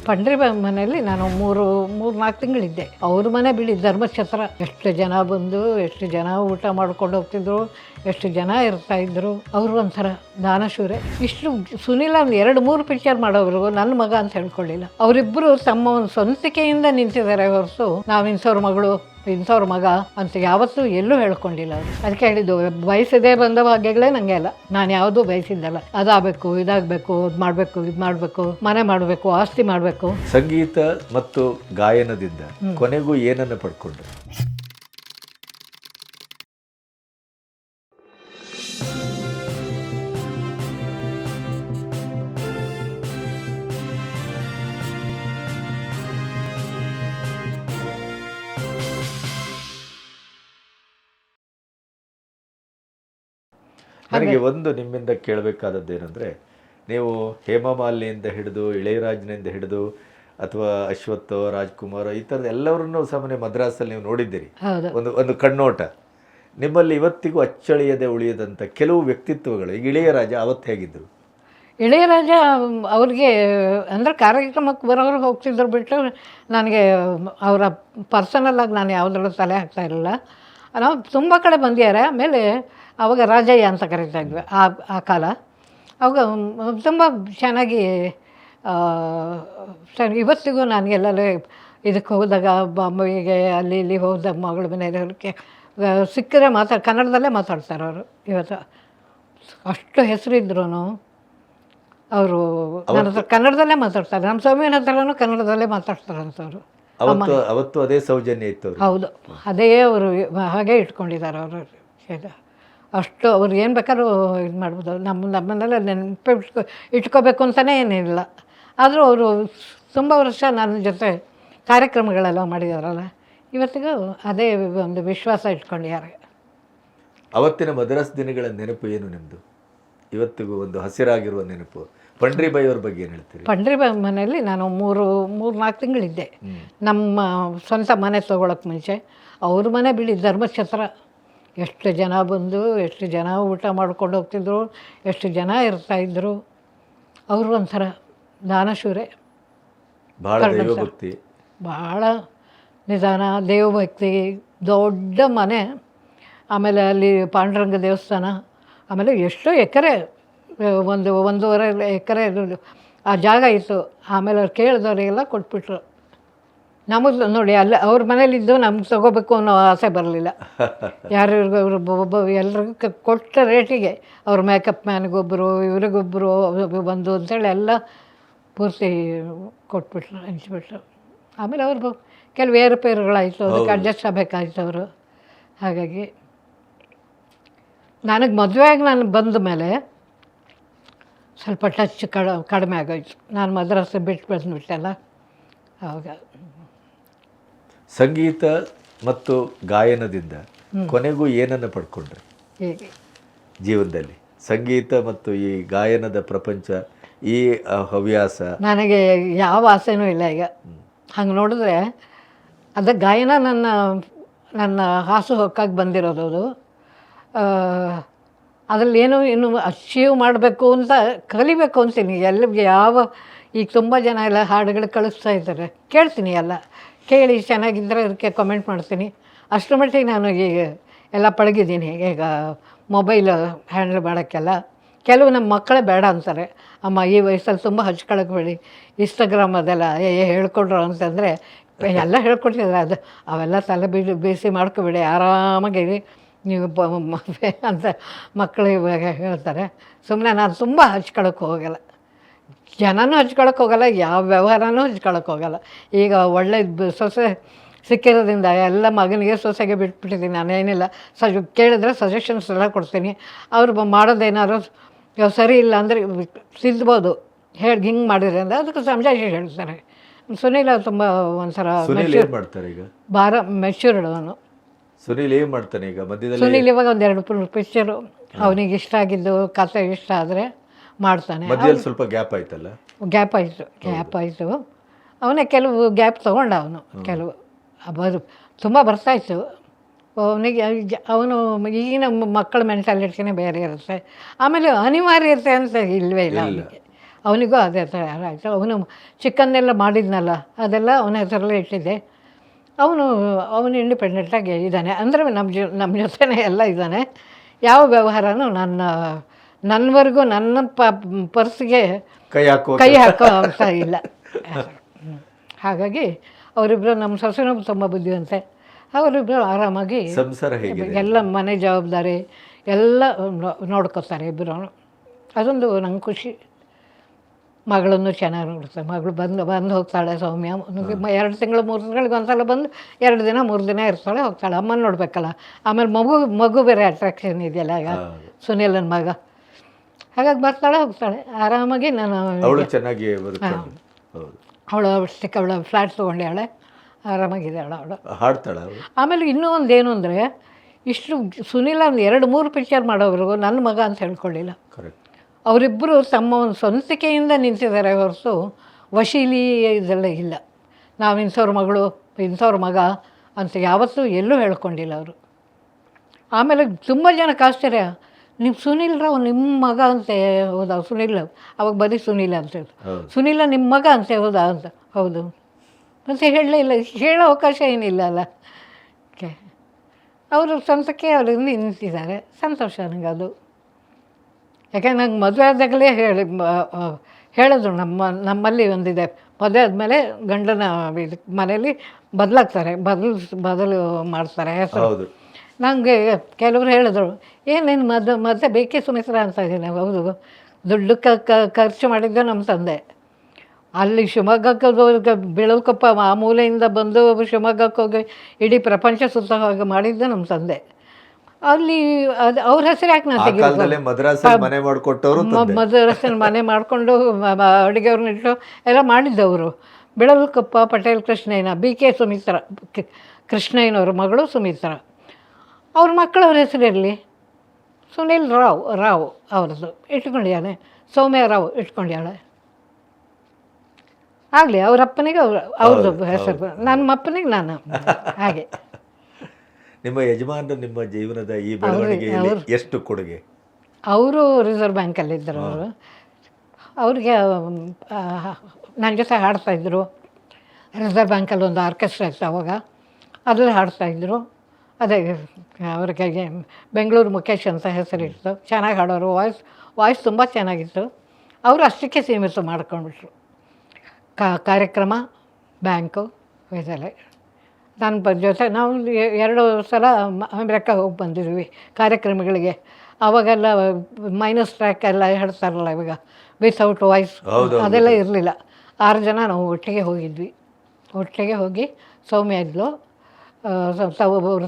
ಪಂಡ್ರಿ ಮನೆಯಲ್ಲಿ ನಾನು ಮೂರು ನಾಲ್ಕು ತಿಂಗಳಿದ್ದೆ. ಅವ್ರ ಮನೆ ಬಿಡಿ ಧರ್ಮಛತ್ರ. ಎಷ್ಟು ಜನ ಬಂದು ಎಷ್ಟು ಜನ ಊಟ ಮಾಡ್ಕೊಂಡು ಹೋಗ್ತಿದ್ರು, ಎಷ್ಟು ಜನ ಇರ್ತಾಯಿದ್ರು. ಅವರು ಒಂಥರ ದಾನಶೂರೆ. ಇಷ್ಟು ಸುನೀಲ ಒಂದು 2-3 ಪಿಕ್ಚರ್ ಮಾಡೋರು ನನ್ನ ಮಗ ಅಂತ ಹೇಳ್ಕೊಳ್ಳಿಲ್ಲ. ಅವರಿಬ್ಬರು ತಮ್ಮ ಒಂದು ಸ್ವಂತಿಕೆಯಿಂದ ನಿಂತಿದ್ದಾರೆ ಹೊರತು ನಾವು ಇಂಥವ್ರ ಮಗಳು ಇಂಥವ್ರ ಮಗ ಅಂತ ಯಾವತ್ತೂ ಎಲ್ಲೂ ಹೇಳ್ಕೊಂಡಿಲ್ಲ ಅವರು. ಅದಕ್ಕೆ ಹೇಳಿದ್ದು ಬಯಸದೇ ಬಂದ ಭಾಗ್ಯಗಳೇ ನನಗೆ ಅಲ್ಲ. ನಾನು ಯಾವುದೂ ಬಯಸಿದ್ದಲ್ಲ. ಅದಾಗಬೇಕು, ಇದಾಗಬೇಕು, ಅದು ಮಾಡಬೇಕು, ಇದು ಮಾಡಬೇಕು, ಮನೆ ಮಾಡಬೇಕು, ಆಸ್ತಿ ಮಾಡಬೇಕು. ಸಂಗೀತ ಮತ್ತು ಗಾಯನದಿಂದ ಕೊನೆಗೂ ಏನನ್ನು ಪಡ್ಕೊಂಡ್ರು? ನನಗೆ ಒಂದು ನಿಮ್ಮಿಂದ ಕೇಳಬೇಕಾದದ್ದೇನೆಂದರೆ, ನೀವು ಹೇಮಮಾಲಿನಿಯಿಂದ ಹಿಡಿದು ಇಳೆಯರಾಜನಿಂದ ಹಿಡಿದು ಅಥವಾ ಅಶ್ವಥ್ ರಾಜ್ಕುಮಾರ್ ಈ ಥರದ ಎಲ್ಲವರನ್ನೂ ಸಾಮಾನ್ಯ ಮದ್ರಾಸಲ್ಲಿ ನೀವು ನೋಡಿದ್ದೀರಿ. ಒಂದು ಕಣ್ಣೋಟ ನಿಮ್ಮಲ್ಲಿ ಇವತ್ತಿಗೂ ಅಚ್ಚಳಿಯದೆ ಉಳಿಯದಂಥ ಕೆಲವು ವ್ಯಕ್ತಿತ್ವಗಳು. ಈಗ ಇಳೆಯರಾಜ ಅವತ್ತು ಹೇಗಿದ್ದರು? ಇಳೆಯರಾಜ ಅವ್ರಿಗೆ ಅಂದರೆ ಕಾರ್ಯಕ್ರಮಕ್ಕೆ ಬರೋರು ಹೋಗ್ತಿದ್ರು ಬಿಟ್ಟು ನನಗೆ ಅವರ ಪರ್ಸನಲ್ಲಾಗಿ ನಾನು ಯಾವುದ್ರಲ್ಲೂ ತಲೆ ಹಾಕ್ತಾ ಇರಲಿಲ್ಲ. ನಾವು ತುಂಬ ಕಡೆ ಬಂದಿದ್ದಾರೆ. ಆಮೇಲೆ ಆವಾಗ ರಾಜಯ್ಯ ಅಂತ ಕರೀತಾ ಇದ್ವಿ ಆ ಕಾಲ. ಅವಾಗ ತುಂಬ ಚೆನ್ನಾಗಿ ಇವತ್ತಿಗೂ ನನಗೆಲ್ಲೇ ಇದಕ್ಕೆ ಹೋದಾಗ ಬಾಂಬೆಗೆ ಅಲ್ಲಿ ಇಲ್ಲಿ ಹೋದಾಗ ಮಗಳ ಮನೆಯವರಿಗೆ ಸಿಕ್ಕಿದ್ರೆ ಕನ್ನಡದಲ್ಲೇ ಮಾತಾಡ್ತಾರೆ ಅವರು. ಇವತ್ತು ಅಷ್ಟು ಹೆಸರಿದ್ರು ಅವರು ನನ್ನ ಹತ್ರ ಕನ್ನಡದಲ್ಲೇ ಮಾತಾಡ್ತಾರೆ. ನಮ್ಮ ಸ್ವಾಮಿನ ಹತ್ರನೂ ಕನ್ನಡದಲ್ಲೇ ಮಾತಾಡ್ತಾರಂಥವ್ರು. ಅವತ್ತು ಅದೇ ಸೌಜನ್ಯ ಇತ್ತು. ಹೌದು, ಅದೇ ಅವರು ಹಾಗೆ ಇಟ್ಕೊಂಡಿದ್ದಾರೆ ಅವರು. ಅಷ್ಟು ಅವ್ರು ಏನು ಬೇಕಾದ್ರೂ ಇದು ಮಾಡ್ಬೋದು. ನಮ್ಮನ್ನೆಲ್ಲ ನೆನಪು ಇಟ್ಕೋಬೇಕು ಅಂತಲೇ ಏನಿಲ್ಲ. ಆದರೂ ಅವರು ತುಂಬ ವರ್ಷ ನನ್ನ ಜೊತೆ ಕಾರ್ಯಕ್ರಮಗಳೆಲ್ಲ ಮಾಡಿದಾರಲ್ಲ, ಇವತ್ತಿಗೂ ಅದೇ ಒಂದು ವಿಶ್ವಾಸ ಇಟ್ಕೊಂಡಿದ್ದಾರೆ. ಅವತ್ತಿನ ಮದ್ರಾಸ್ ದಿನಗಳ ನೆನಪು ಏನು ನಿಮ್ಮದು? ಇವತ್ತಿಗೂ ಒಂದು ಹಸಿರಾಗಿರುವ ನೆನಪು. ಪಂಡ್ರಿಬಾಯಿ ಅವ್ರ ಬಗ್ಗೆ ಏನು ಹೇಳ್ತೀರಿ? ಪಂಡ್ರಿಬಾಯಿ ಮನೆಯಲ್ಲಿ ನಾನು ಮೂರು ನಾಲ್ಕು ತಿಂಗಳಿದ್ದೆ. ನಮ್ಮ ಸ್ವಂತ ಮನೆ ತೊಗೊಳಕ್ಕೆ ಮುಂಚೆ. ಅವ್ರ ಮನೆ ಬಿಡಿ ಧರ್ಮಛತ್ರ. ಎಷ್ಟು ಜನ ಬಂದು ಎಷ್ಟು ಜನ ಊಟ ಮಾಡ್ಕೊಂಡು ಹೋಗ್ತಿದ್ರು, ಎಷ್ಟು ಜನ ಇರ್ತಾಯಿದ್ರು. ಅವರು ಒಂಥರ ದಾನಶೂರೆ. ಭಾಳ ದೈವಭಕ್ತಿ, ಭಾಳ ನಿಧಾನ, ದೇವಭಕ್ತಿ. ದೊಡ್ಡ ಮನೆ. ಆಮೇಲೆ ಅಲ್ಲಿ ಪಾಂಡುರಂಗ ದೇವಸ್ಥಾನ. ಆಮೇಲೆ ಎಷ್ಟೋ ಎಕರೆ, 1.5 ಎಕರೆ ಆ ಜಾಗ ಇತ್ತು. ಆಮೇಲೆ ಅವ್ರು ಕೇಳಿದವರಿಗೆಲ್ಲ ಕೊಟ್ಬಿಟ್ರು. ನಮಗೆ ನೋಡಿ ಅಲ್ಲಿ ಅವ್ರ ಮನೇಲಿದ್ದು ನಮ್ಗೆ ತಗೋಬೇಕು ಅನ್ನೋ ಆಸೆ ಬರಲಿಲ್ಲ. ಯಾರ್ಯಾರಿಗೂ ಒಬ್ಬ ಎಲ್ರಿಗೂ ಕೊಟ್ಟ ರೇಟಿಗೆ ಅವ್ರ ಮೇಕಪ್ ಮ್ಯಾನ್ಗೊಬ್ಬರು ಇವ್ರಿಗೊಬ್ಬರು ಬಂದು ಅಂತೇಳಿ ಎಲ್ಲ ಪೂರ್ತಿ ಕೊಟ್ಬಿಟ್ರು, ಹಂಚ್ಬಿಟ್ರು. ಆಮೇಲೆ ಅವ್ರು ಕೆಲವು ಏರುಪೇರುಗಳಾಯಿತು, ಅದಕ್ಕೆ ಅಡ್ಜಸ್ಟ್ ಆಗಬೇಕಾಯ್ತು ಅವರು. ಹಾಗಾಗಿ ನನಗೆ ಮದುವೆಯಾಗಿ ನಾನು ಬಂದ ಮೇಲೆ ಸ್ವಲ್ಪ ಟಚ್ ಕಡಿಮೆ ಆಗೋಯ್ತು. ನಾನು ಮದ್ರಾಸ ಬಿಟ್ಟು ಬಂದುಬಿಟ್ಟೆಲ್ಲ. ಆವಾಗ ಸಂಗೀತ ಮತ್ತು ಗಾಯನದಿಂದ ಕೊನೆಗೂ ಏನನ್ನು ಪಡ್ಕೊಂಡ್ರೆ ಹೀಗೆ ಜೀವನದಲ್ಲಿ? ಸಂಗೀತ ಮತ್ತು ಈ ಗಾಯನದ ಪ್ರಪಂಚ, ಈ ಹವ್ಯಾಸ ನನಗೆ ಯಾವ ಆಸೆನೂ ಇಲ್ಲ ಈಗ. ಹಂಗೆ ನೋಡಿದ್ರೆ ಅದು ಗಾಯನ ನನ್ನ ಹಾಸು ಹೊಕ್ಕಾಗಿ ಬಂದಿರೋದು. ಅದು ಅದರಲ್ಲಿ ಏನೋ ಇನ್ನು ಅಚೀವ್ ಮಾಡಬೇಕು ಅಂತ ಕಲಿಬೇಕು ಅಂತೀನಿ. ಈಗ ತುಂಬ ಜನ ಎಲ್ಲ ಹಾಡುಗಳು ಕಳಿಸ್ತಾ ಇದ್ದಾರೆ, ಕೇಳ್ತೀನಿ. ಎಲ್ಲ ಕೇಳಿ ಚೆನ್ನಾಗಿದ್ದರೆ ಅದಕ್ಕೆ ಕಮೆಂಟ್ ಮಾಡ್ತೀನಿ. ಅಷ್ಟರ ಮಟ್ಟಿಗೆ ನಾನು ಈಗ ಎಲ್ಲ ಪಳಗಿದ್ದೀನಿ. ಈಗ ಮೊಬೈಲ್ ಹ್ಯಾಂಡಲ್ ಮಾಡೋಕ್ಕೆಲ್ಲ ಕೆಲವು ನಮ್ಮ ಮಕ್ಕಳೇ ಬೇಡ ಅಂತಾರೆ. ಅಮ್ಮ ಈ ವಯಸ್ಸಲ್ಲಿ ತುಂಬ ಹಚ್ಕೊಳಕ್ಬೇಡಿ, ಇನ್ಸ್ಟಾಗ್ರಾಮ್ ಅದೆಲ್ಲ ಹೇಳ್ಕೊಡ್ರು ಅಂತಂದರೆ ಎಲ್ಲ ಹೇಳ್ಕೊಡ್ತಿದ್ದಾರೆ. ಅದು ಅವೆಲ್ಲ ತಲೆ ಬೇಯಿಸಿ ಮಾಡ್ಕೊಬೇಡಿ, ಆರಾಮಾಗಿ ನೀವು ಮದುವೆ ಅಂತ ಮಕ್ಕಳು ಇವಾಗ ಹೇಳ್ತಾರೆ. ಸುಮ್ಮನೆ ನಾನು ತುಂಬ ಹಚ್ಕೊಳಕ್ಕೆ ಹೋಗಲ್ಲ, ಜನನೂ ಹಚ್ಕೊಳಕ್ಕೆ ಹೋಗಲ್ಲ, ಯಾವ ವ್ಯವಹಾರನೂ ಹಚ್ಕೊಳಕ್ಕೆ ಹೋಗಲ್ಲ. ಈಗ ಒಳ್ಳೆ ಸೊಸೆ ಸಿಕ್ಕಿರೋದ್ರಿಂದ ಎಲ್ಲ ಮಗನಿಗೆ ಸೊಸೆಗೆ ಬಿಟ್ಬಿಟ್ಟಿದ್ದೀನಿ. ನಾನೇನಿಲ್ಲ, ಕೇಳಿದ್ರೆ ಸಜೆಷನ್ಸ್ ಎಲ್ಲ ಕೊಡ್ತೀನಿ. ಅವ್ರು ಮಾಡೋದೇನಾದ್ರು ಸರಿ ಇಲ್ಲ ಅಂದರೆ ತಿದ್ಬೋದು, ಹಿಂಗೆ ಮಾಡಿದ್ರೆ ಅಂದರೆ ಅದಕ್ಕೆ ಸಮಜಾಯಿಷಿ ಹೇಳ್ತಾರೆ. ಸುನೀಲ ತುಂಬ ಒಂಥರ ಮಾಡ್ತಾರೆ ಈಗ, ಭಾಳ ಮೆಚ್ಯೂರ್ಡ್ ಅವನು. ಸುನೀಲ್ ಏನು ಮಾಡ್ತಾನೆ ಈಗ ಮಧ್ಯದಲ್ಲಿ? ಸುನೀಲ್ ಇವಾಗ 1-2 ಪಿಕ್ಚರು ಅವನಿಗೆ ಇಷ್ಟ ಆಗಿದ್ದು, ಕಥೆ ಇಷ್ಟ ಆದರೆ ಮಾಡ್ತಾನೆ. ಮಧ್ಯದಲ್ಲಿ ಸ್ವಲ್ಪ ಗ್ಯಾಪ್ ಆಯ್ತಲ್ಲ? ಗ್ಯಾಪ್ ಆಯಿತು. ಅವನೇ ಕೆಲವು ಗ್ಯಾಪ್ ತೊಗೊಂಡ ಅವನು. ಕೆಲವು ತುಂಬ ಬರ್ತಾಯಿತ್ತು ಅವನಿಗೆ. ಅವನು ಈಗಿನ ಮಕ್ಕಳ ಮೆಂಟಾಲಿಟಿನೇ ಬೇರೆ ಇರುತ್ತೆ. ಆಮೇಲೆ ಅನಿವಾರ್ಯತೆ ಅಂತ ಇಲ್ಲವೇ ಇಲ್ಲ ಅವನಿಗೆ. ಅವನಿಗೂ ಅದೇ ಥರ ಆಯಿತು. ಅವನು ಚಿಕನ್ನೆಲ್ಲ ಮಾಡಿದ್ನಲ್ಲ ಅದೆಲ್ಲ ಅವನ ಹೆಸರಲ್ಲೇ ಇಟ್ಟಿದ್ದೆ. ಅವನು ಇಂಡಿಪೆಂಡೆಂಟಾಗಿ ಇದ್ದಾನೆ, ಅಂದರೆ ನಮ್ಮ ಜೊತೆನೇ ಎಲ್ಲ ಇದ್ದಾನೆ. ಯಾವ ವ್ಯವಹಾರನೂ ನನ್ನವರೆಗೂ ನನ್ನ ಪರ್ಸ್ಗೆ ಕೈ ಹಾಕೋ ಅಂತ ಇಲ್ಲ. ಹಾಗಾಗಿ ಅವರಿಬ್ಬರು ನಮ್ಮ ಸೊಸೆನೂ ತುಂಬ ಬುದ್ಧಿವಂತೆ. ಅವರಿಬ್ಬರು ಆರಾಮಾಗಿ ಸಂಸಾರ ಎಲ್ಲ ಮನೆ ಜವಾಬ್ದಾರಿ ಎಲ್ಲ ನೋಡ್ಕೋತಾರೆ ಇಬ್ಬರು. ಅದೊಂದು ನಂಗೆ ಖುಷಿ. ಮಗಳನ್ನು ಚೆನ್ನಾಗಿ ನೋಡ್ತಾರೆ. ಮಗಳು ಬಂದು ಹೋಗ್ತಾಳೆ. ಸೌಮ್ಯ 2 ತಿಂಗಳು 3 ತಿಂಗಳಿಗೆ ಒಂದ್ಸಲ ಬಂದು 2 ದಿನ 3 ದಿನ ಇರ್ತಾಳೆ, ಹೋಗ್ತಾಳೆ. ಅಮ್ಮನ ನೋಡಬೇಕಲ್ಲ. ಆಮೇಲೆ ಮಗು ಬೇರೆ ಅಟ್ರಾಕ್ಷನ್ ಇದೆಯಲ್ಲ ಈಗ ಸುನೀಲನ ಮಗ. ಹಾಗಾಗಿ ಬರ್ತಾಳೆ ಹೋಗ್ತಾಳೆ ಆರಾಮಾಗಿ. ಅವಳು ಚೆನ್ನಾಗಿ ಅವಳು ಫ್ಲ್ಯಾಟ್ ತೊಗೊಂಡಾಳೆ, ಆರಾಮಾಗಿದ್ದಾಳೆ ಅವಳು. ಹಾಡ್ತಾಳೆ. ಆಮೇಲೆ ಇನ್ನೂ ಒಂದು ಏನು ಅಂದರೆ, ಇಷ್ಟು ಸುನೀಲ ಒಂದು 2-3 ಪಿಕ್ಚರ್ ಮಾಡೋವ್ರಿಗೂ ನನ್ನ ಮಗ ಅಂತ ಹೇಳ್ಕೊಳ್ಳಿಲ್ಲ. ಅವರಿಬ್ಬರು ತಮ್ಮ ಒಂದು ಸ್ವಂತಿಕೆಯಿಂದ ನಿಂತಿದ್ದಾರೆ ಹೊರತು ವಶೀಲಿ ಇದೆಲ್ಲ ಇಲ್ಲ. ನಾವು ಇಂಥವ್ರ ಮಗಳು ಇಂಥವ್ರ ಮಗ ಅಂತ ಯಾವತ್ತೂ ಎಲ್ಲೂ ಹೇಳ್ಕೊಂಡಿಲ್ಲ ಅವರು. ಆಮೇಲೆ ತುಂಬ ಜನಕ್ಕೆ ಆಶ್ಚರ್ಯ, ನೀವು ಸುನೀಲ್ ರಾವ್ ನಿಮ್ಮ ಮಗ ಅಂತೆ. ಹೌದಾ ಸುನೀಲ್? ಅವಾಗ ಬರೀ ಸುನೀಲ ಅಂತ ಹೇಳಿ, ಸುನೀಲ ನಿಮ್ಮ ಮಗ ಅಂತೆ. ಹೌದಾ ಅಂತ. ಹೌದು ಮತ್ತು ಹೇಳಲೇ ಇಲ್ಲ, ಹೇಳೋ ಅವಕಾಶ ಏನಿಲ್ಲ ಅಲ್ಲ. ಓಕೆ, ಅವರು ಸ್ವಂತಕ್ಕೆ ಅವ್ರಿಂದ ನಿಂತಿದ್ದಾರೆ, ಸಂತೋಷ ನನಗೆ ಅದು. ಯಾಕೆಂದ್ರೆ ನಂಗೆ ಮದುವೆ ಆದಾಗಲೇ ಹೇಳಿದ್ರು, ನಮ್ಮಲ್ಲಿ ಒಂದಿದೆ, ಮದುವೆ ಆದಮೇಲೆ ಗಂಡನ ಮನೇಲಿ ಬದಲಾಗ್ತಾರೆ, ಬದಲು ಮಾಡ್ತಾರೆ ಹೆಸರು. ನನಗೆ ಕೆಲವರು ಹೇಳಿದ್ರು, ಏನೇನು ಮತ್ತೆ ಬೇಕೇ ಸುಮಿತ್ರ ಅಂತ ಇದ್ದೀನಿ. ಹೌದು, ದುಡ್ಡು ಖರ್ಚು ಮಾಡಿದ್ದೆ ನಮ್ಮ ತಂದೆ. ಅಲ್ಲಿ ಶಿವಮೊಗ್ಗಕ್ಕೆ ಬೆಳವಕೊಪ್ಪ ಆ ಮೂಲೆಯಿಂದ ಬಂದು ಶಿವಮೊಗ್ಗಕ್ಕೆ ಹೋಗಿ ಇಡೀ ಪ್ರಪಂಚ ಸುತ್ತ ಹೋಗಿ ಮಾಡಿದ್ದೆ ನಮ್ಮ ತಂದೆ. ಅಲ್ಲಿ ಅದು ಅವ್ರ ಹೆಸರು ಯಾಕೆ ನಾನು ತೆಗಿಬೇಕು? ಮದ್ರಾಸಲ್ಲಿ ಮನೆ ಮಾಡಿಕೊಂಡು ಅಡುಗೆಯವ್ರನ್ನಿಟ್ಟು ಎಲ್ಲ ಮಾಡಿದ್ದವರು. ಬೆಳವಕೊಪ್ಪ ಪಟೇಲ್ ಕೃಷ್ಣಯ್ಯನ, BK ಸುಮಿತ್ರ, ಕೃಷ್ಣಯ್ಯನವ್ರ ಮಗಳು ಸುಮಿತ್ರ. ಅವ್ರ ಮಕ್ಕಳವ್ರ ಹೆಸರಿರಲಿ, ಸುನೀಲ್ ರಾವ್ ಅವ್ರದ್ದು ಇಟ್ಕೊಂಡಿದ್ದಾನೆ, ಸೌಮ್ಯ ರಾವ್ ಇಟ್ಕೊಂಡ್ಯಾಳೆ. ಆಗಲಿ, ಅವ್ರ ಅಪ್ಪನಿಗೆ ಅವ್ರದ್ದು ಹೆಸರು, ನಮ್ಮ ಅಪ್ಪನಿಗೆ ನಾನು. ಹಾಗೆ ನಿಮ್ಮ ಯಜಮಾನರು ನಿಮ್ಮ ಜೀವನದ ಈ ಬೆಳವಣಿಗೆಯಲ್ಲಿ ಎಷ್ಟು ಕೊಡುಗೆ? ಅವರು ರಿಸರ್ವ್ ಬ್ಯಾಂಕಲ್ಲಿದ್ದರು. ಅವ್ರಿಗೆ ನನ್ನ ಜೊತೆ ಹಾಡ್ತಾಯಿದ್ರು. ರಿಸರ್ವ್ ಬ್ಯಾಂಕಲ್ಲಿ ಒಂದು ಆರ್ಕೆಸ್ಟ್ರಾ ಇತ್ತು ಅವಾಗ, ಅದರಲ್ಲಿ ಹಾಡ್ತಾಯಿದ್ರು. ಅದೇ ಅವ್ರಿಗೆ ಬೆಂಗಳೂರು ಮುಖೇಶ್ ಅಂತ ಹೆಸರಿತ್ತು. ಚೆನ್ನಾಗಿ ಹಾಡೋರು, ವಾಯ್ಸ್ ತುಂಬ ಚೆನ್ನಾಗಿತ್ತು. ಅವರು ಅಷ್ಟಕ್ಕೆ ಸೀಮಿತ ಮಾಡ್ಕೊಂಡ್ಬಿಟ್ರು. ಕಾರ್ಯಕ್ರಮ, ಬ್ಯಾಂಕು ಇದೆಲ್ಲ. ನನ್ನ ಜೊತೆ ನಾವು 2 ಸಲ ಅಮೆರಿಕ ಹೋಗಿ ಬಂದಿದ್ವಿ ಕಾರ್ಯಕ್ರಮಗಳಿಗೆ. ಆವಾಗೆಲ್ಲ ಮೈನಸ್ ಟ್ರ್ಯಾಕ್ ಎಲ್ಲ ಹೇಳ್ತಾರಲ್ಲ ಇವಾಗ, ವಿತೌಟ್ ವಾಯ್ಸ್ ಅದೆಲ್ಲ ಇರಲಿಲ್ಲ. 6 ಜನ ನಾವು ಒಟ್ಟಿಗೆ ಹೋಗಿದ್ವಿ. ಒಟ್ಟಿಗೆ ಹೋಗಿ ಸೌಮ್ಯ ಇದ್ಲು,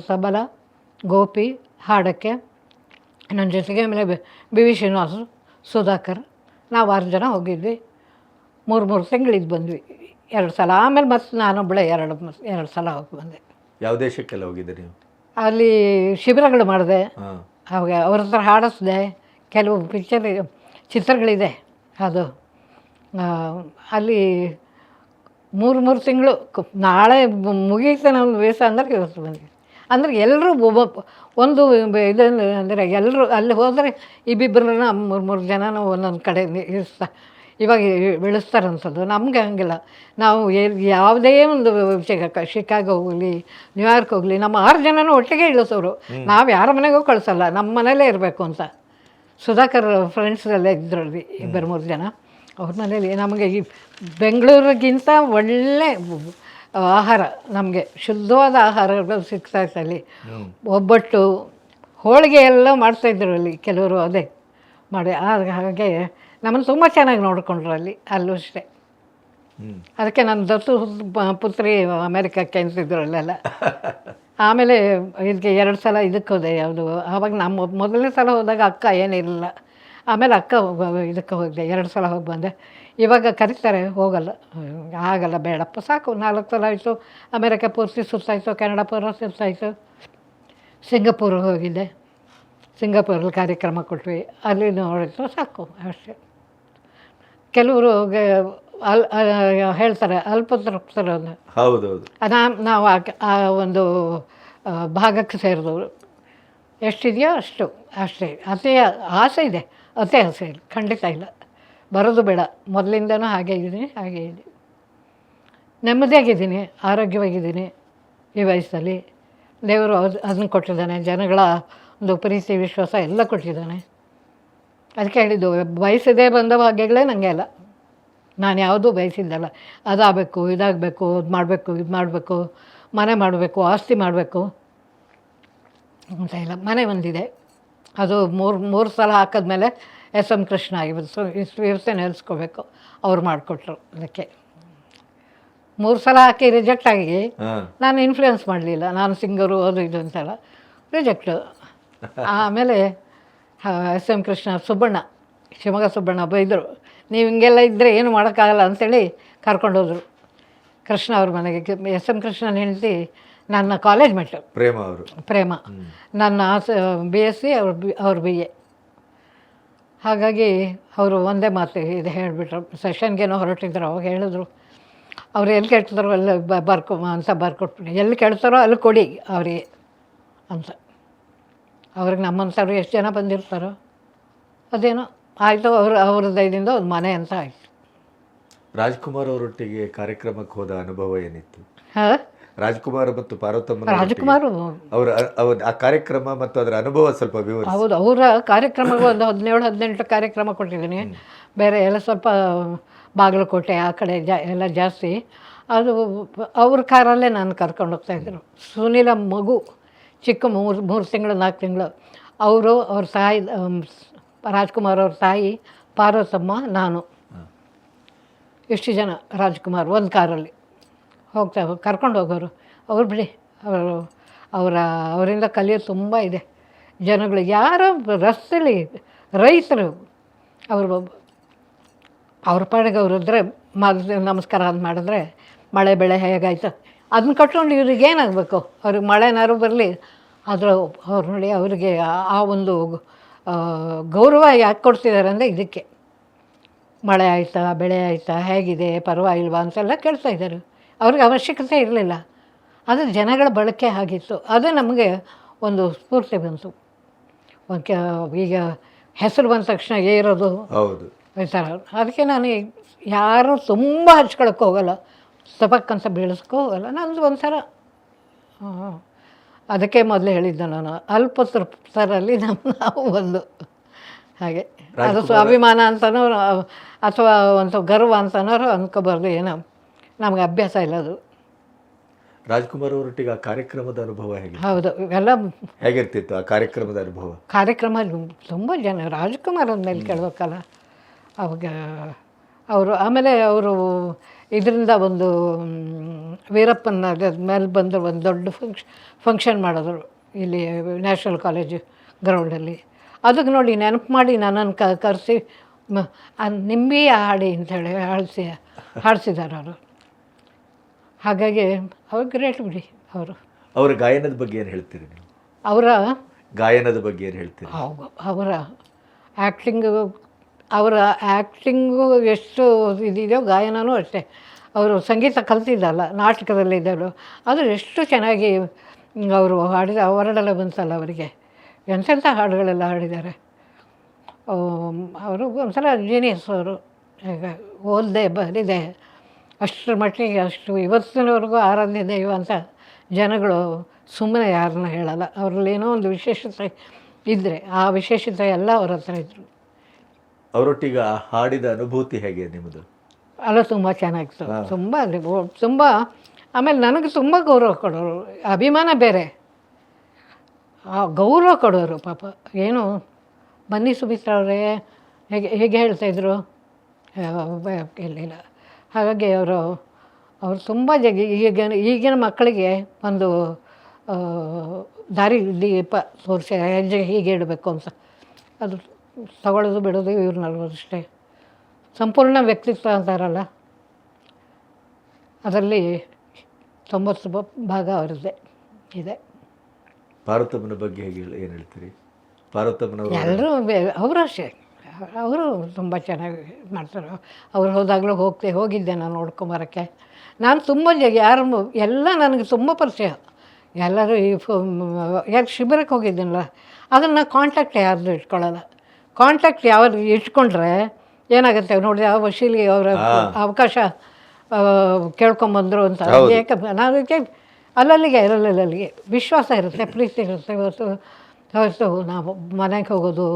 ಸಬಲ, ಗೋಪಿ ಹಾಡೋಕ್ಕೆ ನನ್ನ ಜೊತೆಗೆ, ಆಮೇಲೆ BV ಶ್ರೀನಿವಾಸು, ಸುಧಾಕರ್, ನಾವು 6 ಜನ ಹೋಗಿದ್ವಿ. 3 ತಿಂಗಳಿದ್ದು ಬಂದ್ವಿ 2 ಸಲ. ಆಮೇಲೆ ಮತ್ತೆ ನಾನೊಬ್ಬಳೆ 2 ಸಲ ಹೋಗಿ ಬಂದೆ. ಯಾವ ದೇಶಕ್ಕೆಲ್ಲ ಹೋಗಿದ್ದೆ ನೀವು? ಅಲ್ಲಿ ಶಿಬಿರಗಳು ಮಾಡಿದೆ. ಅವಾಗ ಅವ್ರ ಹತ್ರ ಹಾಡಿಸ್ದೆ. ಕೆಲವು ಚಿತ್ರಗಳಿದೆ. ಅದು ಅಲ್ಲಿ 3 ತಿಂಗಳು. ನಾಳೆ ಮುಗೀತು ನಮ್ಮ ವೇಷ ಅಂದ್ರೆ ಇವತ್ತು ಬಂದ್ವಿ. ಅಂದರೆ ಎಲ್ಲರೂ ಒಂದು ಇದನ್ನು ಅಂದರೆ ಎಲ್ಲರೂ ಅಲ್ಲಿ ಹೋದರೆ ಇಬ್ಬಿಬ್ಬರನ್ನ 3 ಜನನ ಒಂದೊಂದು ಕಡೆ ಇವಾಗ ಬೆಳೆಸ್ತಾರಂಥದ್ದು. ನಮಗೆ ಹಂಗಿಲ್ಲ. ನಾವು ಯಾವುದೇ ಒಂದು ಶಿಕಾಗೋ ಹೋಗಲಿ, ನ್ಯೂಯಾರ್ಕ್ ಹೋಗಲಿ, ನಮ್ಮ 6 ಜನನೂ ಒಟ್ಟಿಗೆ ಇಳಿಸೋರು. ನಾವು ಯಾರ ಮನೆಗೂ ಕಳಿಸಲ್ಲ, ನಮ್ಮ ಮನೇಲೇ ಇರಬೇಕು ಅಂತ. ಸುಧಾಕರ್ ಫ್ರೆಂಡ್ಸೆಲ್ಲ ಇದ್ರಲ್ಲಿ 2-3 ಜನ. ಅವ್ರ ಮನೇಲಿ ನಮಗೆ ಈ ಬೆಂಗಳೂರಿಗಿಂತ ಒಳ್ಳೆ ಆಹಾರ, ನಮಗೆ ಶುದ್ಧವಾದ ಆಹಾರಗಳು ಸಿಗ್ತಾಯಿತ್ತು ಅಲ್ಲಿ. ಒಬ್ಬಟ್ಟು, ಹೋಳಿಗೆ ಎಲ್ಲ ಮಾಡ್ತಾಯಿದ್ರು ಅಲ್ಲಿ ಕೆಲವರು. ಅದೇ ಮಾಡಿ ಹಾಗೆ ನಮ್ಮನ್ನು ತುಂಬ ಚೆನ್ನಾಗಿ ನೋಡಿಕೊಂಡ್ರು ಅಲ್ಲೂ ಅಷ್ಟೇ. ಅದಕ್ಕೆ ನನ್ನ ದತ್ತು ಪುತ್ರಿ ಅಮೇರಿಕಕ್ಕೆ ಅಂತಿದ್ರು ಅಲ್ಲೆಲ್ಲ. ಆಮೇಲೆ ಇದಕ್ಕೆ 2 ಸಲ ಇದಕ್ಕೆ ಹೋದೆ. ಯಾವುದು ಆವಾಗ ನಮ್ಮ ಮೊದಲನೇ ಸಲ ಹೋದಾಗ ಅಕ್ಕ ಏನಿರಲಿಲ್ಲ. ಆಮೇಲೆ ಅಕ್ಕ ಇದಕ್ಕೆ ಹೋಗಿದೆ, 2 ಸಲ ಹೋಗಿ ಬಂದೆ. ಇವಾಗ ಕರೀತಾರೆ, ಹೋಗಲ್ಲ, ಆಗಲ್ಲ, ಬೇಡಪ್ಪ ಸಾಕು. 4 ಸಲ ಆಯಿತು. ಅಮೇರಿಕ ಪೂರ್ತಿ ಸುತ್ತಾಯಿತು, ಕೆನಡಾ ಪೂರ ಸುತ್ತಾಯಿತು. ಸಿಂಗಪೂರಿಗೆ ಹೋಗಿದ್ದೆ. ಸಿಂಗಪೂರಲ್ಲಿ ಕಾರ್ಯಕ್ರಮ ಕೊಟ್ವಿ, ಅಲ್ಲಿ ನೋಡಿದ್ರು ಸಾಕು ಅಷ್ಟೇ. ಕೆಲವರು ಹೇಳ್ತಾರೆ ಅಲ್ಪತೃಪ್ತರು ಅಂತ. ಹೌದೌದು. ನಾವು ಆ ಒಂದು ಭಾಗಕ್ಕೆ ಸೇರಿದವರು. ಎಷ್ಟಿದೆಯೋ ಅಷ್ಟು ಅಷ್ಟೇ. ಅತಿ ಆಸೆ ಇದೆ, ಅತಿ ಆಸೆ ಇಲ್ಲ, ಖಂಡಿತ ಇಲ್ಲ. ಬರೋದು ಬೇಡ, ಮೊದಲಿಂದನೂ ಹಾಗೆ ಇದ್ದೀನಿ, ಹಾಗೆ ಇದ್ದೀನಿ. ನೆಮ್ಮದಿಯಾಗಿದ್ದೀನಿ, ಆರೋಗ್ಯವಾಗಿದ್ದೀನಿ. ಈ ವಯಸ್ಸಲ್ಲಿ ದೇವರು ಅದನ್ನು ಕೊಟ್ಟಿದ್ದಾನೆ, ಜನಗಳ ಒಂದು ಪ್ರೀತಿ ವಿಶ್ವಾಸ ಎಲ್ಲ ಕೊಟ್ಟಿದ್ದಾನೆ. ಅದಕ್ಕೆ ಹೇಳಿದ್ದು, ಬಯಸದೇ ಬಂದ ಭಾಗ್ಯಗಳೇ ನನಗೆ ಅಲ್ಲ. ನಾನು ಯಾವುದೂ ಬಯಸಿದ್ದಲ್ಲ, ಅದಾಗಬೇಕು, ಇದಾಗಬೇಕು, ಅದು ಮಾಡಬೇಕು, ಇದು ಮಾಡಬೇಕು, ಮನೆ ಮಾಡಬೇಕು, ಆಸ್ತಿ ಮಾಡಬೇಕು ಅಂತ ಇಲ್ಲ. ಮನೆ ಒಂದಿದೆ, ಅದು ಮೂರು ಸಲ ಹಾಕಿದ್ಮೇಲೆ SM ಕೃಷ್ಣ ಆಗಿತ್ತು. ವ್ಯವಸ್ಥೆ ನೆಲೆಸ್ಕೋಬೇಕು, ಅವ್ರು ಮಾಡಿಕೊಟ್ರು. ಅದಕ್ಕೆ 3 ಸಲ ಹಾಕಿ ರಿಜೆಕ್ಟ್ ಆಗಿ ನಾನು ಇನ್ಫ್ಲೂಯೆನ್ಸ್ ಮಾಡಲಿಲ್ಲ. ನಾನು ಸಿಂಗರು ಅದು ಇದು ಅಂತೆಲ್ಲ ರಿಜೆಕ್ಟು. ಆಮೇಲೆ SM ಕೃಷ್ಣ ಸುಬ್ಬಣ್ಣ, ಶಿವಮೊಗ್ಗ ಸುಬ್ಬಣ್ಣ ಬೈದರು, ನೀವು ಹಿಂಗೆಲ್ಲ ಇದ್ದರೆ ಏನು ಮಾಡೋಕ್ಕಾಗಲ್ಲ ಅಂಥೇಳಿ ಕರ್ಕೊಂಡೋದ್ರು ಕೃಷ್ಣ ಅವ್ರ ಮನೆಗೆ. SM ಕೃಷ್ಣನ ಹೆಂಡತಿ ನನ್ನ ಕಾಲೇಜ್ ಮೇಟು ಪ್ರೇಮ. ನನ್ನ BSc, ಅವ್ರು BA. ಹಾಗಾಗಿ ಅವರು ಒಂದೇ ಮಾತು ಇದು ಹೇಳಿಬಿಟ್ರು. ಸೆಷನ್ಗೇನೋ ಹೊರಟಿದ್ರು, ಅವಾಗ ಹೇಳಿದ್ರು, ಅವ್ರು ಎಲ್ಲಿ ಕೇಳ್ತಾರೋ ಅಲ್ಲಿ ಅಂತ ಬರ್ಕೊಟ್ಬಿಡಿ, ಎಲ್ಲಿ ಕೇಳ್ತಾರೋ ಅಲ್ಲಿ ಕೊಡಿ ಅವರಿಗೆ ಅಂತ. ಅವ್ರಿಗೆ ನಮ್ಮಂಥವ್ರು ಎಷ್ಟು ಜನ ಬಂದಿರ್ತಾರೋ ಅದೇನೋ ಆಯಿತು. ಅವ್ರ ದಯದಿಂದ ಒಂದು ಮನೆ ಅಂತ ಆಯಿತು. ರಾಜ್ಕುಮಾರ್ ಅವರೊಟ್ಟಿಗೆ ಕಾರ್ಯಕ್ರಮಕ್ಕೆ ಹೋದ ಅನುಭವ ಏನಿತ್ತು? ಹಾಂ, ರಾಜ್ಕುಮಾರ್ ಮತ್ತು ಪಾರ್ವತಮ್ಮ ರಾಜ್ಕುಮಾರ್ ಅವರ ಆ ಕಾರ್ಯಕ್ರಮ ಮತ್ತು ಅದರ ಅನುಭವ ಸ್ವಲ್ಪ ವಿವರಿಸಿ. ಹೌದು, ಅವರ ಕಾರ್ಯಕ್ರಮಗಳು ಒಂದು 17-18 ಕಾರ್ಯಕ್ರಮ ಕೊಟ್ಟಿದ್ದೀನಿ. ಬೇರೆ ಎಲ್ಲ ಸ್ವಲ್ಪ ಬಾಗಲಕೋಟೆ ಆ ಕಡೆ ಎಲ್ಲ ಜಾಸ್ತಿ. ಅದು ಅವ್ರ ಕಾರಲ್ಲೇ ನಾನು ಕರ್ಕೊಂಡು ಹೋಗ್ತಾಯಿದ್ರು. ಸುನೀಲ ಮಗು ಚಿಕ್ಕ 3 ತಿಂಗಳು 4 ತಿಂಗಳು. ಅವ್ರ ತಾಯಿ ರಾಜ್ಕುಮಾರ್ ಅವ್ರ ತಾಯಿ ಪಾರ್ವತಮ್ಮ, ನಾನು, ಇಷ್ಟು ಜನ ರಾಜ್ಕುಮಾರ್ ಒಂದು ಕಾರಲ್ಲಿ ಕರ್ಕೊಂಡು ಹೋಗೋರು. ಅವ್ರು ಬಿಡಿ, ಅವರಿಂದ ಕಲಿಯೋದು ತುಂಬ ಇದೆ. ಜನಗಳು ಯಾರೋ ರಸ್ತೆಯಲ್ಲಿ ರೈತರು ಅವ್ರ ಪಾಡಿಗೆ ಅವರು ಇದ್ದರೆ ನಮಸ್ಕಾರ ಅದು ಮಾಡಿದ್ರೆ ಮಳೆ ಬೆಳೆ ಹೇಗಾಯ್ತು ಅದನ್ನ ಕಟ್ಕೊಂಡು ಇವ್ರಿಗೆ ಏನಾಗಬೇಕು? ಅವ್ರಿಗೆ ಮಳೆನಾರು ಬರಲಿ, ಆದರೆ ಅವ್ರು ನೋಡಿ ಅವರಿಗೆ ಆ ಒಂದು ಗೌರವ ಯಾಕೆ ಕೊಡ್ತಿದ್ದಾರೆ ಅಂದರೆ ಇದಕ್ಕೆ. ಮಳೆ ಆಯಿತಾ, ಬೆಳೆ ಆಯಿತಾ, ಹೇಗಿದೆ, ಪರವಾಗಿಲ್ವಾ ಅಂತೆಲ್ಲ ಕೇಳ್ತಾ ಇದ್ದಾರೆ. ಅವ್ರಿಗೆ ಅವಶ್ಯಕತೆ ಇರಲಿಲ್ಲ, ಅದು ಜನಗಳ ಬಳಕೆ ಆಗಿತ್ತು. ಅದು ನಮಗೆ ಒಂದು ಸ್ಫೂರ್ತಿ ಬಂತು. ಈಗ ಹೆಸರು ಬಂದ ತಕ್ಷಣ ಏರೋದು ಹೌದು ಈ ಥರ. ಅದಕ್ಕೆ ನಾನು ಯಾರೂ ತುಂಬ ಹಚ್ಕೊಳಕ್ಕೆ ಹೋಗಲ್ಲ, ತಪಕ್ಕಂತ ಬೀಳಿಸ್ಕೋ ಹೋಗಲ್ಲ. ನಂದು ಒಂಥರ ಅದಕ್ಕೆ ಮೊದಲೇ ಹೇಳಿದ್ದೆ ನಾನು, ಅಲ್ಪತೃಪ್ತರಲ್ಲಿ ನಾವು ಒಂದು ಹಾಗೆ. ಅದು ಸ್ವಾಭಿಮಾನ ಅಂತನೋ ಅಥವಾ ಒಂದು ಗರ್ವ ಅಂತನೋ ಅಂದ್ಕೋಬಾರ್ದು. ಏನೋ ನಮಗೆ ಅಭ್ಯಾಸ ಇಲ್ಲ ಅದು. ರಾಜ್ಕುಮಾರ್ ಅವರೊಟ್ಟಿಗೆ ಆ ಕಾರ್ಯಕ್ರಮದ ಅನುಭವ ಹೇಗೆ? ಹೌದು, ಎಲ್ಲ ಹೇಗಿರ್ತಿತ್ತು ಆ ಕಾರ್ಯಕ್ರಮದ ಅನುಭವ? ಕಾರ್ಯಕ್ರಮ ತುಂಬ ಜನ ರಾಜ್ಕುಮಾರ್ ಅಂದಮೇಲೆ ಕೇಳಬೇಕಲ್ಲ ಅವಾಗ ಅವರು. ಆಮೇಲೆ ಅವರು ಇದರಿಂದ ಒಂದು ವೀರಪ್ಪನ ಮೇಲೆ ಬಂದು ಒಂದು ದೊಡ್ಡ ಫಂಕ್ಷನ್ ಮಾಡಿದ್ರು ಇಲ್ಲಿ ನ್ಯಾಷನಲ್ ಕಾಲೇಜು ಗ್ರೌಂಡಲ್ಲಿ. ಅದಕ್ಕೆ ನೋಡಿ ನೆನಪು ಮಾಡಿ ನನ್ನನ್ನು ಕರೆಸಿ ನಿಂಬಿ ಹಾಡಿ ಅಂಥೇಳಿ ಹಾಡಿಸಿದ್ದಾರೆ ಅವರು. ಹಾಗಾಗಿ ಅವ್ರು ಗ್ರೇಟ್ ಬಿಡಿ. ಅವರ ಗಾಯನದ ಬಗ್ಗೆ ಏನು ಹೇಳ್ತೀರಿ ನೀವು? ಅವರ ಗಾಯನದ ಬಗ್ಗೆ ಏನು ಹೇಳ್ತೀರಿ? ಅವರ ಆ್ಯಕ್ಟಿಂಗು ಎಷ್ಟು ಇದಿದೆಯೋ ಗಾಯನವೂ ಅಷ್ಟೇ. ಅವರು ಸಂಗೀತ ಕಲ್ತಿದ್ದಲ್ಲ, ನಾಟಕದಲ್ಲಿದ್ದರು. ಅದು ಎಷ್ಟು ಚೆನ್ನಾಗಿ ಅವರು ಹಾಡಿದ ಹೊರಡೆಲ್ಲ ಬಂತಲ್ಲ ಅವರಿಗೆ. ಎಂತೆಂಥ ಹಾಡುಗಳೆಲ್ಲ ಹಾಡಿದ್ದಾರೆ ಅವರು. ಒಂಥರ ಜೀನಿಯಸ್ ಅವರು. ಈಗ ಓದದೆ ಬರಿದೆ ಅಷ್ಟರ ಮಟ್ಟಿಗೆ ಅಷ್ಟು ಇವತ್ತಿನವರೆಗೂ ಆರಾಧ್ಯ ದೈವ ಅಂತ ಜನಗಳು ಸುಮ್ಮನೆ ಯಾರನ್ನ ಹೇಳಲ್ಲ. ಅವರಲ್ಲಿ ಏನೋ ಒಂದು ವಿಶೇಷತೆ ಇದ್ದರೆ ಆ ವಿಶೇಷತೆ ಎಲ್ಲ ಅವ್ರ ಹತ್ರ ಇದ್ದರು. ಅವರೊಟ್ಟಿಗೆ ಹಾಡಿದ ಅನುಭೂತಿ ಹೇಗೆ ನಿಮ್ಮದು? ಅಲ್ಲ, ತುಂಬ ಚೆನ್ನಾಗಿತ್ತು. ತುಂಬ ಆಮೇಲೆ ನನಗೆ ತುಂಬ ಗೌರವ ಕೊಡೋರು. ಅಭಿಮಾನ ಬೇರೆ, ಗೌರವ ಕೊಡೋರು ಪಾಪ. ಏನು ಬನ್ನಿ ಸುಮಿತ್ರಾ ಅವರೇ ಹೇಗೆ ಹೇಳ್ತಾಯಿದ್ರು, ಇರಲಿಲ್ಲ. ಹಾಗಾಗಿ ಅವರು ತುಂಬ ಈಗಿನ ಮಕ್ಕಳಿಗೆ ಒಂದು ದಾರಿ ದೀಪ ತೋರಿಸಿ ಹೆಜ್ಜೆ ಹೀಗೆ ಇಡಬೇಕು ಅಂತ. ಅದು ತಗೊಳ್ಳೋದು ಬಿಡೋದು ಇವ್ರನ್ನಲ್ವ ಅಷ್ಟೇ. ಸಂಪೂರ್ಣ ವ್ಯಕ್ತಿತ್ವ ಅಂತಾರಲ್ಲ, ಅದರಲ್ಲಿ 90 ಭಾಗ ಅವರದ್ದೇ ಇದೆ. ಪಾರ್ವತಮ್ಮನ ಬಗ್ಗೆ ಹೇಗೆ ಏನು ಹೇಳ್ತೀರಿ? ಪಾರ್ವತಮ್ಮನವರು ಎಲ್ಲರೂ ಅವರು ಅಷ್ಟೇ, ಅವರು ತುಂಬ ಚೆನ್ನಾಗಿ ಮಾಡ್ತಾರೆ. ಅವ್ರು ಹೋದಾಗಲೂ ಹೋಗಿದ್ದೆ ನಾನು ನೋಡ್ಕೊಂಬರೋಕ್ಕೆ. ನಾನು ತುಂಬ ಯಾರು ಎಲ್ಲ ನನಗೆ ತುಂಬ ಪರಿಚಯ. ಎಲ್ಲರೂ ಯಾರು ಶಿಬಿರಕ್ಕೆ ಹೋಗಿದ್ದೀನಲ್ಲ, ಅದನ್ನು ಕಾಂಟ್ಯಾಕ್ಟ್ ಯಾರ್ದು ಇಟ್ಕೊಳ್ಳಲ್ಲ. ಕಾಂಟ್ಯಾಕ್ಟ್ ಯಾವ್ದು ಇಟ್ಕೊಂಡ್ರೆ ಏನಾಗುತ್ತೆ ನೋಡಿ ಆ ವಶೀಲಿ ಅವರ ಅವಕಾಶ ಕೇಳ್ಕೊಂಬಂದರು ಅಂತ ಏಕೆ ನಾನು ಅದಕ್ಕೆ ಅಲ್ಲಲ್ಲಿಗೆ ವಿಶ್ವಾಸ ಇರುತ್ತೆ, ಪ್ರೀತಿ ಇರುತ್ತೆ. ಹೊರತು ನಾವು ಮನೆಗೆ ಹೋಗೋದು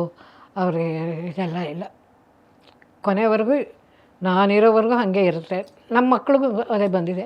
ಅವ್ರಿಗೆ ಇದೆಲ್ಲ ಇಲ್ಲ. ಕೊನೆವರೆಗೂ ನಾನಿರೋವರೆಗೂ ಹಾಗೆ ಇರುತ್ತೆ. ನಮ್ಮ ಮಕ್ಳಿಗೂ ಅದೇ ಬಂದಿದೆ.